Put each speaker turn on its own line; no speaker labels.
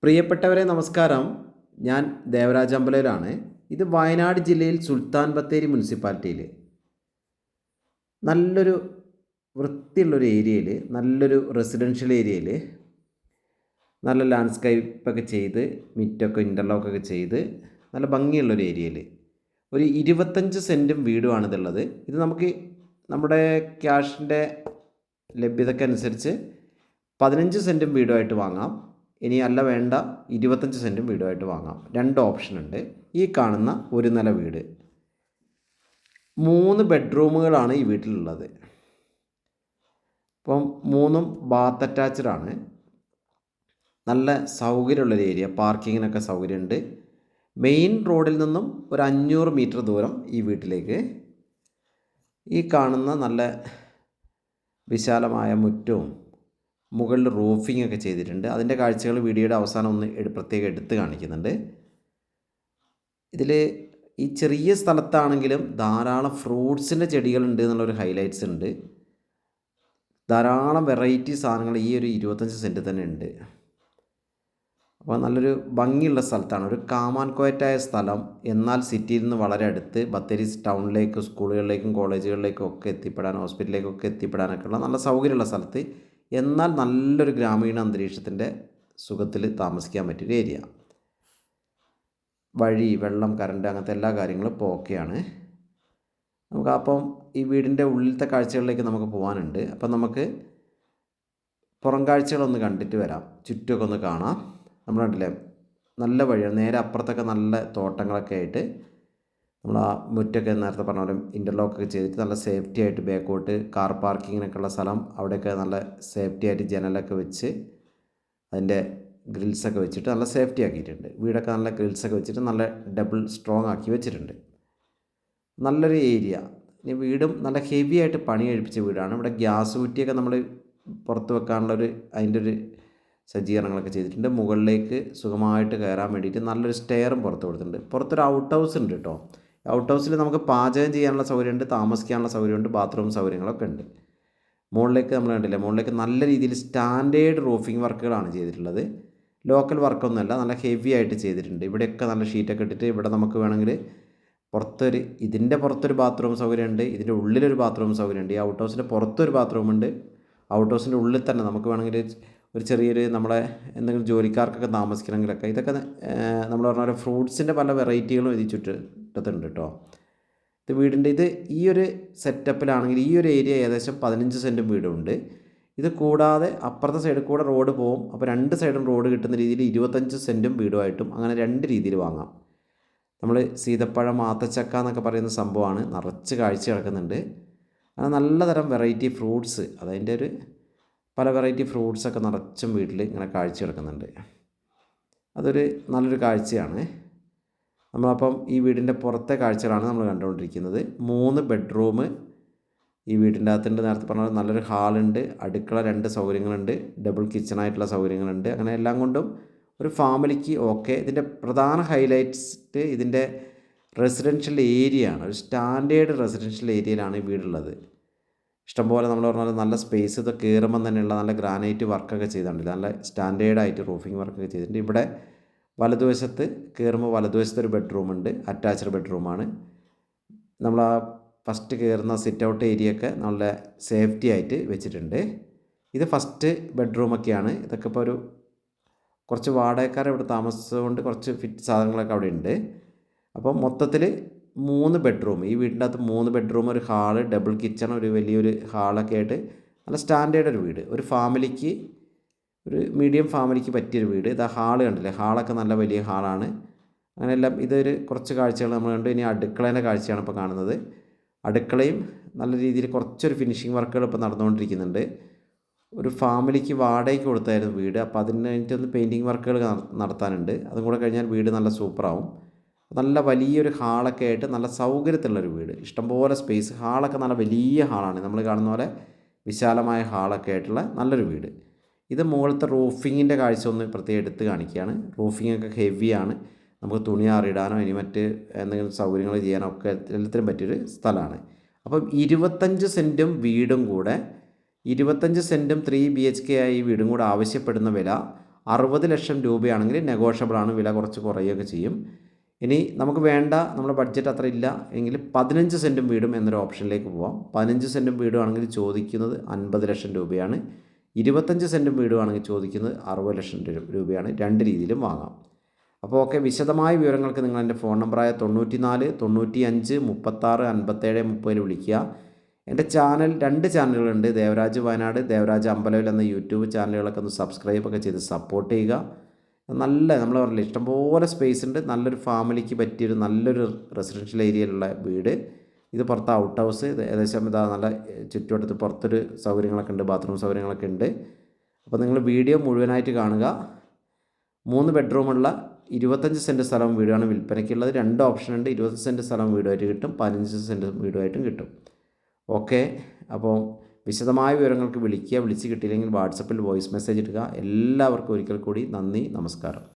പ്രിയപ്പെട്ടവരെ നമസ്കാരം. ഞാൻ ദേവരാജ് അമ്പലയിലാണ്. ഇത് വയനാട് ജില്ലയിൽ സുൽത്താൻ ബത്തേരി മുനിസിപ്പാലിറ്റിയിൽ നല്ലൊരു വൃത്തിയുള്ളൊരു ഏരിയയിൽ, നല്ലൊരു റെസിഡൻഷ്യൽ ഏരിയയിൽ നല്ല ലാൻഡ്സ്കേപ്പൊക്കെ ചെയ്ത് മിറ്റൊക്കെ ഇൻ്റർലോക്കൊക്കെ ചെയ്ത് നല്ല ഭംഗിയുള്ളൊരു ഏരിയയിൽ ഒരു 25 സെൻറ്റും വീടുമാണിതുള്ളത്. ഇത് നമുക്ക് നമ്മുടെ ക്യാഷിൻ്റെ ലഭ്യതയ്ക്ക് അനുസരിച്ച് 15 സെൻറ്റും വീടുമായിട്ട് വാങ്ങാം. ഇനി അല്ല വേണ്ട 25 സെൻറ്റും വീടുമായിട്ട് വാങ്ങാം. രണ്ട് ഓപ്ഷൻ ഉണ്ട്. ഈ കാണുന്ന ഒരു നില വീട് 3 ബെഡ്റൂമുകളാണ് ഈ വീട്ടിലുള്ളത്. അപ്പം 3ഉം ബാത്ത് അറ്റാച്ച്ഡ് ആണ്. നല്ല സൗകര്യമുള്ളൊരു ഏരിയ, പാർക്കിങ്ങിനൊക്കെ സൗകര്യമുണ്ട്. മെയിൻ റോഡിൽ നിന്നും ഒരു 500 മീറ്റർ ദൂരം ഈ വീട്ടിലേക്ക്. ഈ കാണുന്ന നല്ല വിശാലമായ മുറ്റവും മുകളിൽ റൂഫിംഗ് ഒക്കെ ചെയ്തിട്ടുണ്ട്. അതിൻ്റെ കാഴ്ചകൾ വീഡിയോയുടെ അവസാനം ഒന്ന് പ്രത്യേകം എടുത്ത് കാണിക്കുന്നുണ്ട്. ഇതിൽ ഈ ചെറിയ സ്ഥലത്താണെങ്കിലും ധാരാളം ഫ്രൂട്ട്സിൻ്റെ ചെടികളുണ്ട് എന്നുള്ളൊരു ഹൈലൈറ്റ്സ് ഉണ്ട്. ധാരാളം വെറൈറ്റി സാധനങ്ങൾ ഈ ഒരു 25 സെൻറ്റ് തന്നെ ഉണ്ട്. അപ്പോൾ നല്ലൊരു ഭംഗിയുള്ള സ്ഥലത്താണ്. ഒരു കാമാൻകോയറ്റായ സ്ഥലം, എന്നാൽ സിറ്റിയിൽ നിന്ന് വളരെ അടുത്ത് ബത്തേരി ടൗണിലേക്ക്, സ്കൂളുകളിലേക്കും കോളേജുകളിലേക്കും ഒക്കെ എത്തിപ്പെടാൻ, ഹോസ്പിറ്റലിലേക്കൊക്കെ എത്തിപ്പെടാനൊക്കെയുള്ള നല്ല സൗകര്യമുള്ള സ്ഥലത്ത്, എന്നാൽ നല്ലൊരു ഗ്രാമീണ അന്തരീക്ഷത്തിൻ്റെ സുഖത്തിൽ താമസിക്കാൻ പറ്റിയൊരു ഏരിയ. വഴി, വെള്ളം, കറണ്ട് അങ്ങനത്തെ എല്ലാ കാര്യങ്ങളും ഇപ്പോൾ ഓക്കെയാണ്. നമുക്ക് അപ്പം ഈ വീടിൻ്റെ ഉള്ളിലത്തെ കാഴ്ചകളിലേക്ക് നമുക്ക് പോകാനുണ്ട്. അപ്പം നമുക്ക് പുറം കാഴ്ചകളൊന്ന് കണ്ടിട്ട് വരാം, ചുറ്റുമൊക്കെ ഒന്ന് കാണാം. നമ്മൾ കണ്ടില്ലേ, നല്ല വഴിയാണ്. നേരെ അപ്പുറത്തൊക്കെ നല്ല തോട്ടങ്ങളൊക്കെ ആയിട്ട് നമ്മൾ ആ മുറ്റൊക്കെ നേരത്തെ പറഞ്ഞ പോലെ ഇൻ്റർലോക്കൊക്കെ ചെയ്തിട്ട് നല്ല സേഫ്റ്റി ആയിട്ട് ബാക്കോട്ട് കാർ പാർക്കിങ്ങിനൊക്കെ ഉള്ള സ്ഥലം, അവിടെയൊക്കെ നല്ല സേഫ്റ്റി ആയിട്ട് ജനലൊക്കെ വെച്ച് അതിൻ്റെ ഗ്രിൽസൊക്കെ വെച്ചിട്ട് നല്ല സേഫ്റ്റി ആക്കിയിട്ടുണ്ട്. വീടൊക്കെ നല്ല ഗ്രിൽസൊക്കെ വെച്ചിട്ട് നല്ല ഡബിൾ സ്ട്രോങ് ആക്കി വെച്ചിട്ടുണ്ട്. നല്ലൊരു ഏരിയ. ഇനി വീടും നല്ല ഹെവി ആയിട്ട് പണി കഴിപ്പിച്ച വീടാണ്. ഇവിടെ ഗ്യാസ് കുറ്റിയൊക്കെ നമ്മൾ പുറത്ത് വെക്കാനുള്ളൊരു അതിൻ്റെ ഒരു സജ്ജീകരണങ്ങളൊക്കെ ചെയ്തിട്ടുണ്ട്. മുകളിലേക്ക് സുഖമായിട്ട് കയറാൻ വേണ്ടിയിട്ട് നല്ലൊരു സ്റ്റെയറും പുറത്ത് കൊടുത്തിട്ടുണ്ട്. പുറത്തൊരു ഔട്ട് ഹൗസ് ഉണ്ട് കേട്ടോ. ഔട്ട് ഹൗസിൽ നമുക്ക് പാചകം ചെയ്യാനുള്ള സൗകര്യമുണ്ട്, താമസിക്കാനുള്ള സൗകര്യമുണ്ട്, ബാത്റൂം സൗകര്യങ്ങളൊക്കെ ഉണ്ട്. മുകളിലേക്ക് നമ്മൾ കണ്ടില്ലേ, മുകളിലേക്ക് നല്ല രീതിയിൽ സ്റ്റാൻഡേർഡ് റൂഫിംഗ് വർക്കുകളാണ് ചെയ്തിട്ടുള്ളത്. ലോക്കൽ വർക്കൊന്നുമല്ല, നല്ല ഹെവി ആയിട്ട് ചെയ്തിട്ടുണ്ട്. ഇവിടെയൊക്കെ നല്ല ഷീറ്റൊക്കെ ഇട്ടിട്ട് ഇവിടെ നമുക്ക് വേണമെങ്കിൽ ഇതിൻ്റെ പുറത്തൊരു ബാത്റൂം സൗകര്യമുണ്ട്, ഇതിൻ്റെ ഉള്ളിലൊരു ബാത്റൂം സൗകര്യമുണ്ട്. ഈ ഔട്ട് ഹൗസിൻ്റെ പുറത്തൊരു ബാത്റൂമുണ്ട്. ഔട്ട് ഹൗസിൻ്റെ ഉള്ളിൽ തന്നെ നമുക്ക് വേണമെങ്കിൽ ഒരു ചെറിയൊരു നമ്മളെ എന്തെങ്കിലും ജോലിക്കാർക്കൊക്കെ താമസിക്കണമെങ്കിലൊക്കെ ഇതൊക്കെ നമ്മൾ പറഞ്ഞ പോലെ ഫ്രൂട്ട്സിൻ്റെ പല വെറൈറ്റികളും ഇത് ചുറ്റത്തുണ്ട് കേട്ടോ. ഇത് വീടിൻ്റെ ഈ ഒരു സെറ്റപ്പിലാണെങ്കിൽ ഈ ഒരു ഏരിയ ഏകദേശം 15 സെൻറ്റും വീടുണ്ട്. ഇത് കൂടാതെ അപ്പുറത്തെ സൈഡിൽ കൂടെ റോഡ് പോകും. അപ്പോൾ രണ്ട് സൈഡും റോഡ് കിട്ടുന്ന രീതിയിൽ 25 സെൻറ്റും വീടുമായിട്ടും അങ്ങനെ രണ്ട് രീതിയിൽ വാങ്ങാം. നമ്മൾ സീതപ്പഴം, ആത്തച്ചക്ക എന്നൊക്കെ പറയുന്ന സംഭവമാണ്. നിറച്ച് കാഴ്ച കിടക്കുന്നുണ്ട്. അത് നല്ല തരം വെറൈറ്റി ഫ്രൂട്ട്സ്, അതതിൻ്റെ ഒരു പല വെറൈറ്റി ഫ്രൂട്ട്സൊക്കെ നിറച്ചും വീട്ടിൽ ഇങ്ങനെ കാഴ്ച കിടക്കുന്നുണ്ട്. അതൊരു നല്ലൊരു കാഴ്ചയാണ്. നമ്മളപ്പം ഈ വീടിൻ്റെ പുറത്തെ കാഴ്ചകളാണ് നമ്മൾ കണ്ടുകൊണ്ടിരിക്കുന്നത്. 3 ബെഡ്റൂം ഈ വീടിൻ്റെ അകത്തുണ്ട്. നേരത്തെ പറഞ്ഞ നല്ലൊരു ഹാളുണ്ട്, അടുക്കള, 2 സൗകര്യങ്ങളുണ്ട്, ഡബിൾ കിച്ചണായിട്ടുള്ള സൗകര്യങ്ങളുണ്ട്. അങ്ങനെ എല്ലാം കൊണ്ടും ഒരു ഫാമിലിക്ക് ഓക്കെ. ഇതിൻ്റെ പ്രധാന ഹൈലൈറ്റ്സ് ഇതിൻ്റെ റെസിഡൻഷ്യൽ ഏരിയ ആണ്. ഒരു സ്റ്റാൻഡേർഡ് റെസിഡൻഷ്യൽ ഏരിയയിലാണ് ഈ വീടുള്ളത്. ഇഷ്ടംപോലെ നമ്മൾ പറഞ്ഞാൽ നല്ല സ്പേസ്, ഇത് കയറുമ്പം തന്നെയുള്ള നല്ല ഗ്രാനൈറ്റ് വർക്കൊക്കെ ചെയ്തിട്ടുണ്ട്. നല്ല സ്റ്റാൻഡേർഡായിട്ട് റൂഫിംഗ് വർക്കൊക്കെ ചെയ്തിട്ടുണ്ട്. ഇവിടെ വലതുവശത്ത് കയറുമ്പോൾ വലതുവശത്ത് ഒരു ബെഡ്റൂമുണ്ട്, അറ്റാച്ച്ഡ് ബെഡ്റൂമാണ്. നമ്മൾ ആ ഫസ്റ്റ് കയറുന്ന സിറ്റ് ഔട്ട് ഏരിയയൊക്കെ നല്ല സേഫ്റ്റി ആയിട്ട് വെച്ചിട്ടുണ്ട്. ഇത് ഫസ്റ്റ് ബെഡ്റൂമൊക്കെയാണ്. ഇതൊക്കെ ഇപ്പോൾ ഒരു കുറച്ച് വാടകക്കാർ ഇവിടെ താമസിച്ചതുകൊണ്ട് കുറച്ച് ഫിറ്റ് സാധനങ്ങളൊക്കെ അവിടെ ഉണ്ട്. അപ്പം മൊത്തത്തിൽ 3 ബെഡ്റൂം, ഈ വീടിൻ്റെ അകത്ത് 3 ബെഡ്റൂം, ഒരു ഹാള്, ഡബിൾ കിച്ചൺ, ഒരു വലിയൊരു ഹാളൊക്കെ ആയിട്ട് നല്ല സ്റ്റാൻഡേർഡ് ഒരു വീട്. ഒരു ഫാമിലിക്ക്, ഒരു മീഡിയം ഫാമിലിക്ക് പറ്റിയൊരു വീട്. ഇത് ഹാള് കണ്ടില്ലേ, ഹാളൊക്കെ നല്ല വലിയ ഹാളാണ്. അങ്ങനെയെല്ലാം ഇതൊരു കുറച്ച് കാഴ്ചകൾ നമ്മൾ കണ്ടു. ഇനി അടുക്കളേൻ്റെ കാഴ്ചയാണ് ഇപ്പോൾ കാണുന്നത്. അടുക്കളയും നല്ല രീതിയിൽ കുറച്ചൊരു ഫിനിഷിങ് വർക്കുകൾ ഇപ്പോൾ നടന്നുകൊണ്ടിരിക്കുന്നുണ്ട്. ഒരു ഫാമിലിക്ക് വാടകയ്ക്ക് കൊടുത്തായിരുന്നു വീട്. അപ്പോൾ അതിനായിട്ടൊന്ന് പെയിൻറ്റിങ് വർക്കുകൾ നടത്താനുണ്ട്. അതും കൂടെ കഴിഞ്ഞാൽ വീട് നല്ല സൂപ്പറാവും. നല്ല വലിയൊരു ഹാളൊക്കെ ആയിട്ട് നല്ല സൗകര്യത്തിലുള്ളൊരു വീട്, ഇഷ്ടംപോലെ സ്പേസ്. ഹാളൊക്കെ നല്ല വലിയ ഹാളാണ്, നമ്മൾ കാണുന്ന പോലെ വിശാലമായ ഹാളൊക്കെ ആയിട്ടുള്ള നല്ലൊരു വീട്. ഇത് മുകളിലത്തെ റൂഫിങ്ങിൻ്റെ കാഴ്ച ഒന്ന് പ്രത്യേകം എടുത്ത് കാണിക്കുകയാണ്. റൂഫിങ്ങൊക്കെ ഹെവിയാണ്. നമുക്ക് തുണി ആറിടാനോ ഇനി മറ്റ് എന്തെങ്കിലും സൗകര്യങ്ങൾ ചെയ്യാനോ ഒക്കെ എല്ലാത്തിനും പറ്റിയൊരു സ്ഥലമാണ്. അപ്പം 25 സെൻറ്റും വീടും കൂടെ, 25 സെൻറ്റും 3 BHK ആയി ഈ വീടും കൂടെ ആവശ്യപ്പെടുന്ന വില 60 ലക്ഷം രൂപയാണെങ്കിൽ നെഗോഷ്യബിളാണ്, വില കുറച്ച് കുറയുകയൊക്കെ ചെയ്യും. ഇനി നമുക്ക് വേണ്ട, നമ്മുടെ ബഡ്ജറ്റ് അത്ര ഇല്ല എങ്കിൽ 15 സെൻറ്റും വീടും എന്നൊരു ഓപ്ഷനിലേക്ക് പോവാം. 15 സെൻറ്റും വീടുമാണെങ്കിൽ ചോദിക്കുന്നത് 50 ലക്ഷം രൂപയാണ്. 25 സെൻറ്റും വീടുമാണെങ്കിൽ ചോദിക്കുന്നത് 60 ലക്ഷം രൂപയാണ്. രണ്ട് രീതിയിലും വാങ്ങാം. അപ്പോൾ ഓക്കെ, വിശദമായ വിവരങ്ങൾക്ക് നിങ്ങൾ എൻ്റെ ഫോൺ നമ്പറായ 94 95 36 57 30 വിളിക്കുക. എൻ്റെ ചാനൽ 2 ചാനലുകളുണ്ട്, ദേവരാജ് വയനാട്, ദേവരാജ് അമ്പലവിൽ എന്ന യൂട്യൂബ് ചാനലുകളൊക്കെ ഒന്ന് സബ്സ്ക്രൈബ് ഒക്കെ ചെയ്ത് സപ്പോർട്ട് ചെയ്യുക. നമ്മൾ പറഞ്ഞില്ല, ഇഷ്ടംപോലെ സ്പേസ് ഉണ്ട്, നല്ലൊരു ഫാമിലിക്ക് പറ്റിയൊരു നല്ലൊരു റെസിഡൻഷ്യൽ ഏരിയയിലുള്ള വീട്. ഇത് പുറത്ത് ഔട്ട് ഹൗസ്, ഏകദേശം ഇതാ നല്ല ചുറ്റുവട്ടത്ത് പുറത്തൊരു സൗകര്യങ്ങളൊക്കെ ഉണ്ട്, ബാത്റൂം സൗകര്യങ്ങളൊക്കെ ഉണ്ട്. അപ്പോൾ നിങ്ങൾ വീഡിയോ മുഴുവനായിട്ട് കാണുക. 3 ബെഡ്റൂമുള്ള 25 സെൻറ്റ് സ്ഥലവും വീടാണ് വിൽപ്പനയ്ക്കുള്ളത്. 2 ഓപ്ഷൻ ഉണ്ട്, 20 സെൻറ്റ് സ്ഥലവും വീടുമായിട്ട് കിട്ടും, 15 സെൻറ്റ് വീടുമായിട്ടും കിട്ടും. ഓക്കെ, അപ്പോൾ വിശദമായ വിവരങ്ങൾക്ക് വിളിക്കുക. വിളിച്ച് കിട്ടിയില്ലെങ്കിൽ വാട്സപ്പിൽ വോയിസ് മെസ്സേജ് ഇടുക. എല്ലാവർക്കും ഒരിക്കൽ കൂടി നന്ദി, നമസ്കാരം.